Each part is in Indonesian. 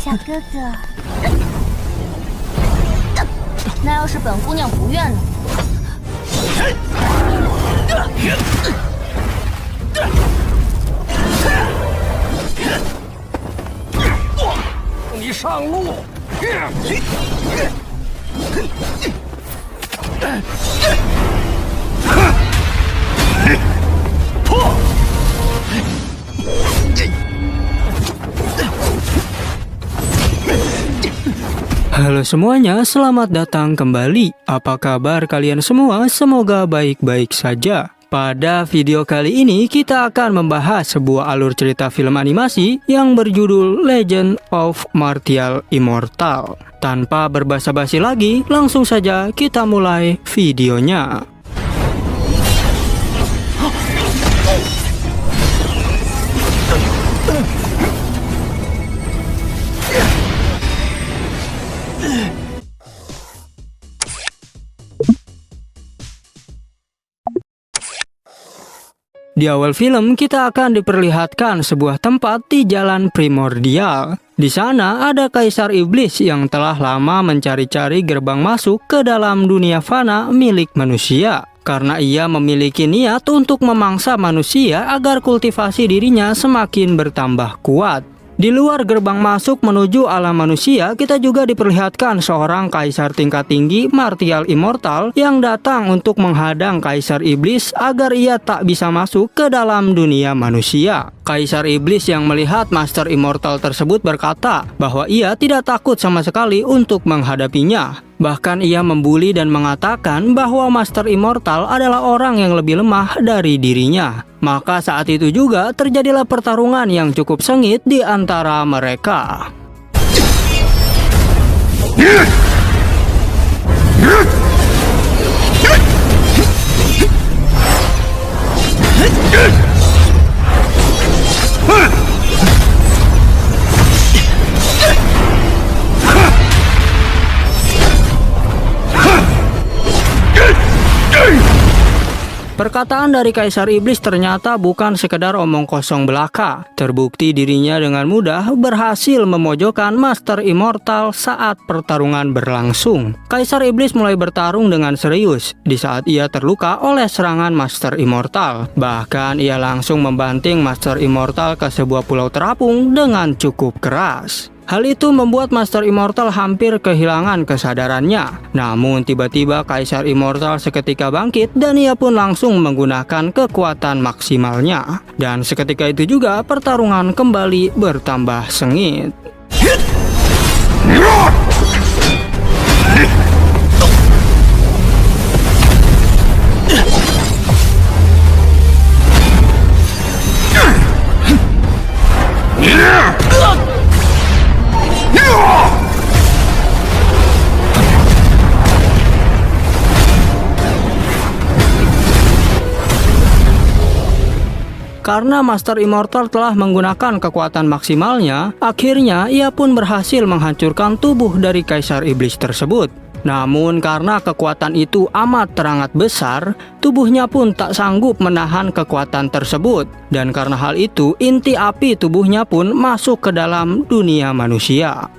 小哥哥，那要是本姑娘不愿呢？你上路！破！ Halo semuanya, selamat datang kembali. Apa kabar kalian semua? Semoga baik-baik saja. Pada video kali ini kita akan membahas sebuah alur cerita film animasi yang berjudul Legend of Martial Immortal. Tanpa berbasa-basi lagi, langsung saja kita mulai videonya. Di awal film kita akan diperlihatkan sebuah tempat di Jalan Primordial. Di sana ada Kaisar Iblis yang telah lama mencari-cari gerbang masuk ke dalam dunia fana milik manusia. Karena ia memiliki niat untuk memangsa manusia agar kultivasi dirinya semakin bertambah kuat. Di luar gerbang masuk menuju alam manusia, kita juga diperlihatkan seorang kaisar tingkat tinggi Martial Immortal yang datang untuk menghadang Kaisar Iblis agar ia tak bisa masuk ke dalam dunia manusia. Kaisar Iblis yang melihat Master Immortal tersebut berkata bahwa ia tidak takut sama sekali untuk menghadapinya. Bahkan ia membuli dan mengatakan bahwa Master Immortal adalah orang yang lebih lemah dari dirinya. Maka saat itu juga terjadilah pertarungan yang cukup sengit di antara mereka. Perkataan dari Kaisar Iblis ternyata bukan sekedar omong kosong belaka. Terbukti dirinya dengan mudah berhasil memojokkan Master Immortal saat pertarungan berlangsung. Kaisar Iblis mulai bertarung dengan serius di saat ia terluka oleh serangan Master Immortal. Bahkan ia langsung membanting Master Immortal ke sebuah pulau terapung dengan cukup keras. Hal itu membuat Master Immortal hampir kehilangan kesadarannya. Namun tiba-tiba Kaisar Immortal seketika bangkit dan ia pun langsung menggunakan kekuatan maksimalnya. Dan seketika itu juga pertarungan kembali bertambah sengit. Karena Master Immortal telah menggunakan kekuatan maksimalnya, akhirnya ia pun berhasil menghancurkan tubuh dari Kaisar Iblis tersebut. Namun karena kekuatan itu amat teramat besar, tubuhnya pun tak sanggup menahan kekuatan tersebut. Dan karena hal itu, inti api tubuhnya pun masuk ke dalam dunia manusia.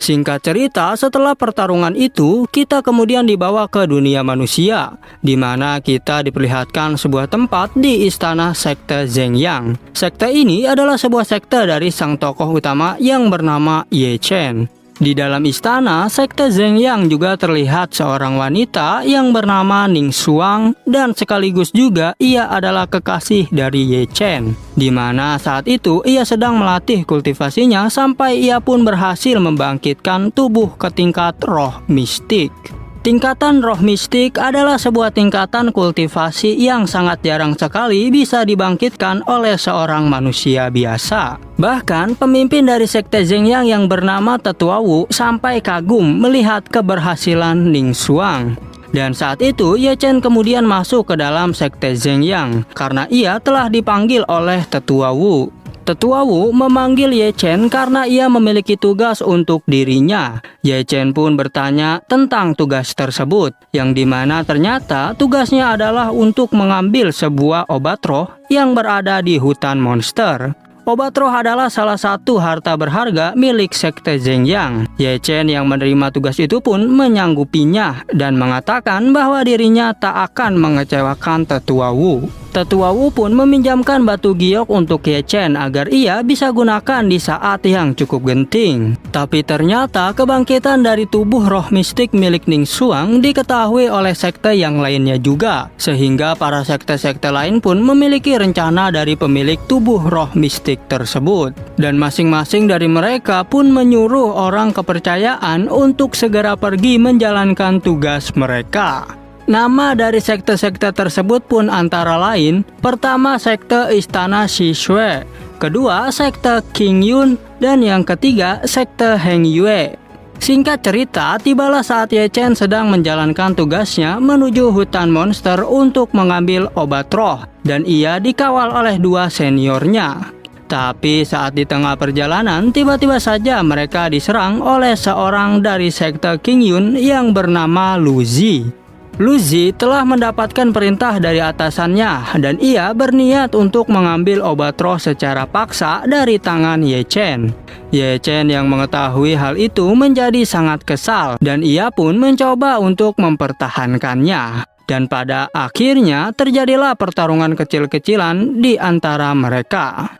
Singkat cerita, setelah pertarungan itu, kita kemudian dibawa ke dunia manusia, di mana kita diperlihatkan sebuah tempat di istana sekte Zhengyang. Sekte ini adalah sebuah sekte dari sang tokoh utama yang bernama Ye Chen. Di dalam istana, sekte Zhengyang juga terlihat seorang wanita yang bernama Ning Xuang dan sekaligus juga ia adalah kekasih dari Ye Chen. Di mana saat itu ia sedang melatih kultivasinya sampai ia pun berhasil membangkitkan tubuh ke tingkat roh mistik. Tingkatan roh mistik adalah sebuah tingkatan kultivasi yang sangat jarang sekali bisa dibangkitkan oleh seorang manusia biasa. Bahkan pemimpin dari sekte Zhengyang yang bernama Tetua Wu sampai kagum melihat keberhasilan Ning Xuang. Dan saat itu Ye Chen kemudian masuk ke dalam sekte Zhengyang karena ia telah dipanggil oleh Tetua Wu. Tetua Wu memanggil Ye Chen karena ia memiliki tugas untuk dirinya. Ye Chen pun bertanya tentang tugas tersebut, yang dimana ternyata tugasnya adalah untuk mengambil sebuah obat roh yang berada di hutan monster. Obat roh adalah salah satu harta berharga milik sekte Zhengyang. Ye Chen yang menerima tugas itu pun menyanggupinya dan mengatakan bahwa dirinya tak akan mengecewakan Tetua Wu. Tetua Wu pun meminjamkan batu giok untuk Ye Chen agar ia bisa gunakan di saat yang cukup genting. Tapi ternyata kebangkitan dari tubuh roh mistik milik Ning Xuang diketahui oleh sekte yang lainnya juga, sehingga para sekte-sekte lain pun memiliki rencana dari pemilik tubuh roh mistik tersebut. Dan masing-masing dari mereka pun menyuruh orang kepercayaan untuk segera pergi menjalankan tugas mereka. Nama dari sekte-sekte tersebut pun antara lain, pertama sekte Istana Shishui, kedua sekte King Yun, dan yang ketiga sekte Heng Yue. Singkat cerita, tibalah saat Ye Chen sedang menjalankan tugasnya menuju hutan monster untuk mengambil obat roh, dan ia dikawal oleh dua seniornya. Tapi saat di tengah perjalanan, tiba-tiba saja mereka diserang oleh seorang dari sekte King Yun yang bernama Lu Zi. Lu Zi telah mendapatkan perintah dari atasannya dan ia berniat untuk mengambil obat roh secara paksa dari tangan Ye Chen. Ye Chen yang mengetahui hal itu menjadi sangat kesal dan ia pun mencoba untuk mempertahankannya. Dan pada akhirnya terjadilah pertarungan kecil-kecilan di antara mereka.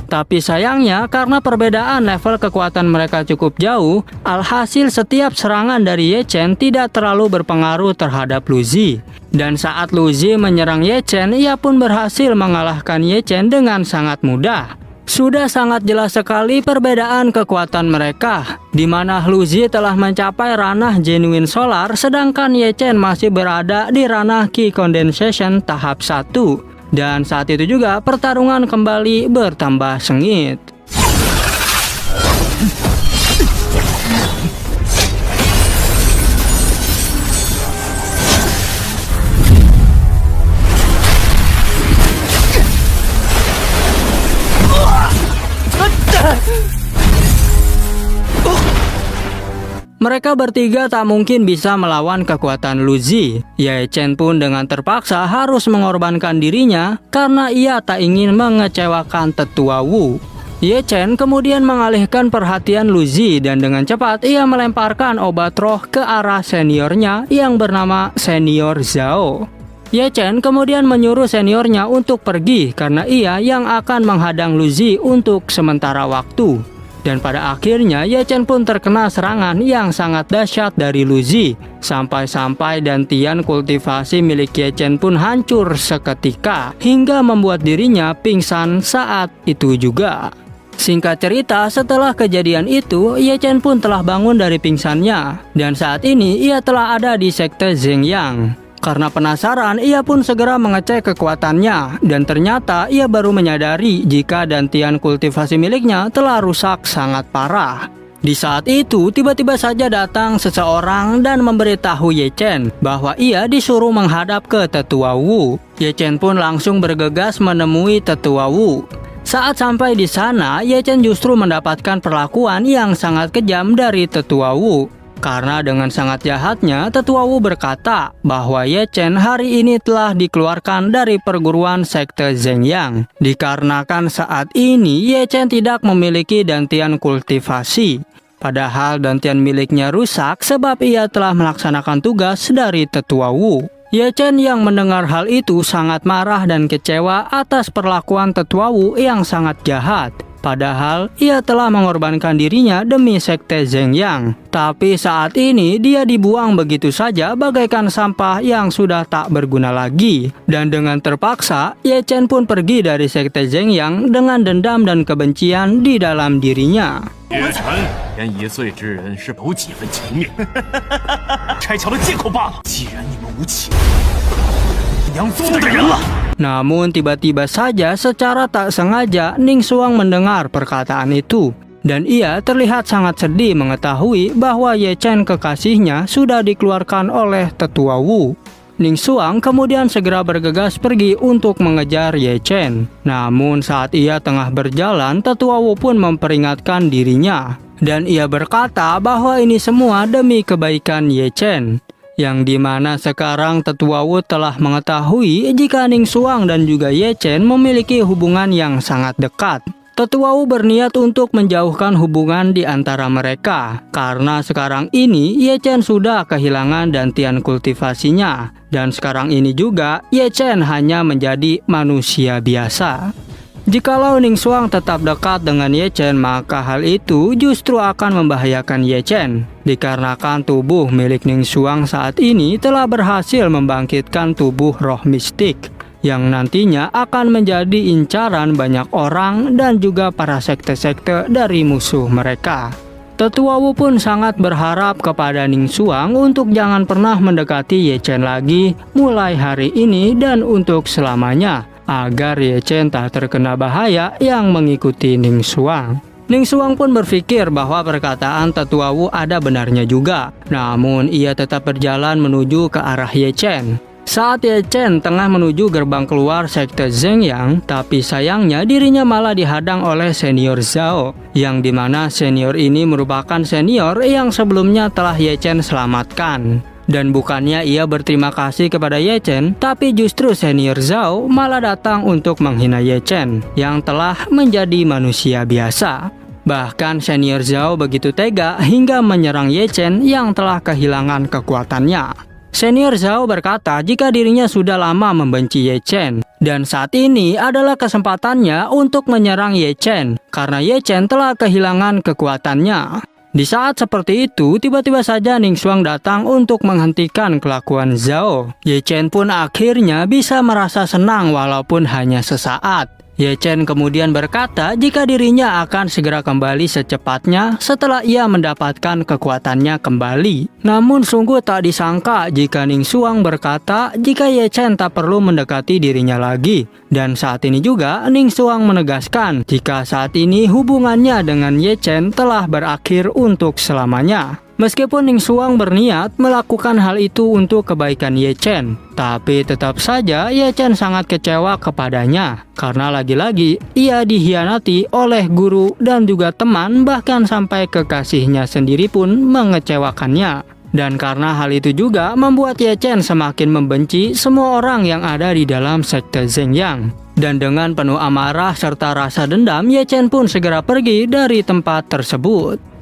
Tapi sayangnya karena perbedaan level kekuatan mereka cukup jauh, alhasil setiap serangan dari Ye Chen tidak terlalu berpengaruh terhadap Lu Zi. Dan saat Lu Zi menyerang Ye Chen, ia pun berhasil mengalahkan Ye Chen dengan sangat mudah. Sudah sangat jelas sekali perbedaan kekuatan mereka, di mana Lu Zi telah mencapai ranah genuine solar sedangkan Ye Chen masih berada di ranah Qi Condensation tahap 1. Dan saat itu juga pertarungan kembali bertambah sengit. Mereka bertiga tak mungkin bisa melawan kekuatan Lu Zi. Ye Chen pun dengan terpaksa harus mengorbankan dirinya karena ia tak ingin mengecewakan Tetua Wu. Ye Chen kemudian mengalihkan perhatian Lu Zi dan dengan cepat ia melemparkan obat roh ke arah seniornya yang bernama Senior Zhao. Ye Chen kemudian menyuruh seniornya untuk pergi karena ia yang akan menghadang Lu Zi untuk sementara waktu. Dan pada akhirnya Ye Chen pun terkena serangan yang sangat dahsyat dari Lu Zi. Sampai-sampai dantian kultivasi milik Ye Chen pun hancur seketika hingga membuat dirinya pingsan saat itu juga. Singkat cerita, setelah kejadian itu, Ye Chen pun telah bangun dari pingsannya. Dan saat ini ia telah ada di sekte Zhengyang. Karena penasaran, ia pun segera mengecek kekuatannya dan ternyata ia baru menyadari jika dantian kultivasi miliknya telah rusak sangat parah. Di saat itu, tiba-tiba saja datang seseorang dan memberitahu Ye Chen bahwa ia disuruh menghadap ke Tetua Wu. Ye Chen pun langsung bergegas menemui Tetua Wu. Saat sampai di sana, Ye Chen justru mendapatkan perlakuan yang sangat kejam dari Tetua Wu. Karena dengan sangat jahatnya, Tetua Wu berkata bahwa Ye Chen hari ini telah dikeluarkan dari perguruan sekte Zhengyang. Dikarenakan saat ini Ye Chen tidak memiliki dantian kultivasi. Padahal dantian miliknya rusak sebab ia telah melaksanakan tugas dari Tetua Wu. Ye Chen yang mendengar hal itu sangat marah dan kecewa atas perlakuan Tetua Wu yang sangat jahat. Padahal ia telah mengorbankan dirinya demi sekte Zhengyang. Tapi saat ini dia dibuang begitu saja bagaikan sampah yang sudah tak berguna lagi. Dan dengan terpaksa, Ye Chen pun pergi dari sekte Zhengyang dengan dendam dan kebencian di dalam dirinya. 叶晨，连一岁之人是有几分情面，拆桥的借口罢了。既然你们无情，娘宗的人了。 Namun tiba-tiba saja secara tak sengaja Ning Xuang mendengar perkataan itu. Dan ia terlihat sangat sedih mengetahui bahwa Ye Chen kekasihnya sudah dikeluarkan oleh tetua Wu. Ning Xuang kemudian segera bergegas pergi untuk mengejar Ye Chen. Namun saat ia tengah berjalan, tetua Wu pun memperingatkan dirinya. Dan ia berkata bahwa ini semua demi kebaikan Ye Chen. Yang dimana sekarang tetua Wu telah mengetahui jika Ning Xuang dan juga Ye Chen memiliki hubungan yang sangat dekat. Tetua Wu berniat untuk menjauhkan hubungan di antara mereka, karena sekarang ini Ye Chen sudah kehilangan dantian kultivasinya, dan sekarang ini juga Ye Chen hanya menjadi manusia biasa. Jikalau Ning Xuang tetap dekat dengan Ye Chen, maka hal itu justru akan membahayakan Ye Chen. Dikarenakan tubuh milik Ning Xuang saat ini telah berhasil membangkitkan tubuh roh mistik, yang nantinya akan menjadi incaran banyak orang dan juga para sekte-sekte dari musuh mereka. Tetua Wu pun sangat berharap kepada Ning Xuang untuk jangan pernah mendekati Ye Chen lagi mulai hari ini dan untuk selamanya, agar Ye Chen tak terkena bahaya yang mengikuti Ning Xuang. Ning Xuang pun berpikir bahwa perkataan tetua Wu ada benarnya juga. Namun ia tetap berjalan menuju ke arah Ye Chen. Saat Ye Chen tengah menuju gerbang keluar sekte Zhengyang, tapi sayangnya dirinya malah dihadang oleh senior Zhao, yang dimana senior ini merupakan senior yang sebelumnya telah Ye Chen selamatkan. Dan bukannya ia berterima kasih kepada Ye Chen, tapi justru senior Zhao malah datang untuk menghina Ye Chen yang telah menjadi manusia biasa. Bahkan senior Zhao begitu tega hingga menyerang Ye Chen yang telah kehilangan kekuatannya. Senior Zhao berkata jika dirinya sudah lama membenci Ye Chen, dan saat ini adalah kesempatannya untuk menyerang Ye Chen karena Ye Chen telah kehilangan kekuatannya. Di saat seperti itu, tiba-tiba saja Ning Xuang datang untuk menghentikan kelakuan Zhao. Ye Chen pun akhirnya bisa merasa senang walaupun hanya sesaat. Ye Chen kemudian berkata jika dirinya akan segera kembali secepatnya setelah ia mendapatkan kekuatannya kembali. Namun sungguh tak disangka jika Ning Xuang berkata jika Ye Chen tak perlu mendekati dirinya lagi. Dan saat ini juga Ning Xuang menegaskan jika saat ini hubungannya dengan Ye Chen telah berakhir untuk selamanya. Meskipun Ning Xuang berniat melakukan hal itu untuk kebaikan Ye Chen, tapi tetap saja Ye Chen sangat kecewa kepadanya karena lagi-lagi ia dihianati oleh guru dan juga teman, bahkan sampai kekasihnya sendiri pun mengecewakannya. Dan karena hal itu juga membuat Ye Chen semakin membenci semua orang yang ada di dalam sekte Zhengyang. Dan dengan penuh amarah serta rasa dendam, Ye Chen pun segera pergi dari tempat tersebut.